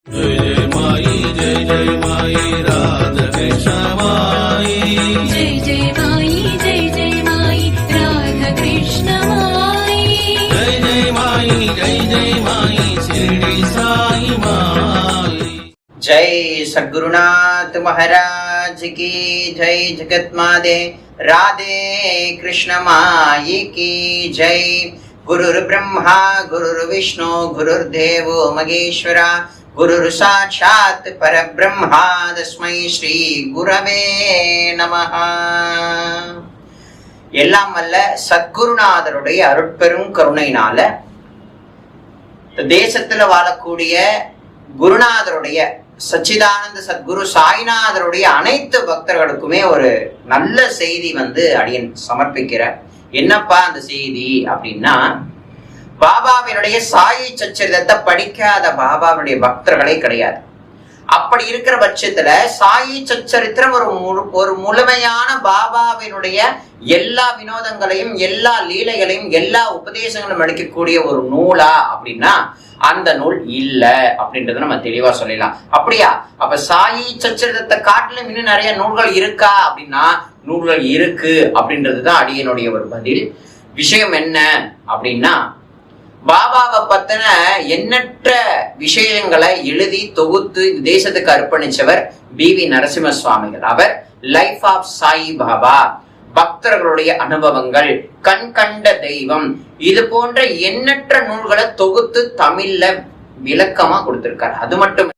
जय जय माई राधा कृष्ण माई जय माई राधा कृष्ण माई जय माई शिरडी साई माई। जय सद्गुरुनाथ महाराज की जय। जगत माते राधे कृष्ण माई की जय। गुरुर् ब्रह्मा गुरुर्विष्णु गुरुर्देवो महेश्वरा गुरुर् साक्षात् परब्रह्मा तस्मै श्री गुरवे நமஹ। எல்லாம் வல்ல சத்குருநாதருடைய அருட்பெரும் கருணையினால தேசத்துல வாழக்கூடிய குருநாதருடைய சச்சிதானந்த சத்குரு சாய்நாதருடைய அனைத்து பக்தர்களுக்குமே ஒரு நல்ல செய்தி அடியன் சமர்ப்பிக்கிறேன். என்னப்பா அந்த செய்தி அப்படின்னா, பாபாவினுடைய சாயி சச்சரிதத்தை படிக்காத பாபாவுடைய பக்தர்களே கிடையாது. அப்படி இருக்கிற பட்சத்துல சாயி சச்சரித்திரம் ஒரு முழுமையான பாபாவினுடைய எல்லா வினோதங்களையும் எல்லா லீலைகளையும் எல்லா உபதேசங்களும் அளிக்கக்கூடிய ஒரு நூலா அப்படின்னா அந்த நூல் இல்ல அப்படின்றத நம்ம தெளிவா சொல்லலாம். அப்படியா? அப்ப சாயி சச்சரிதத்தை காட்டிலும் இன்னும் நிறைய நூல்கள் இருக்கா அப்படின்னா நூல்கள் இருக்கு அப்படின்றதுதான் அடியனுடைய ஒரு பதில். விஷயம் என்ன அப்படின்னா, பாபாவை பத்தின எண்ணற்ற விஷயங்களை எழுதி தொகுத்து இந்த தேசத்துக்கு அர்ப்பணிச்சவர் பி.வி. நரசிம்ம சுவாமிகள். அவர் லைஃப் ஆஃப் சாய் பாபா, பக்தர்களுடைய அனுபவங்கள், கண் கண்ட தெய்வம், இது போன்ற எண்ணற்ற நூல்களை தொகுத்து தமிழ்ல விளக்கமா கொடுத்திருக்காரு. அது மட்டும்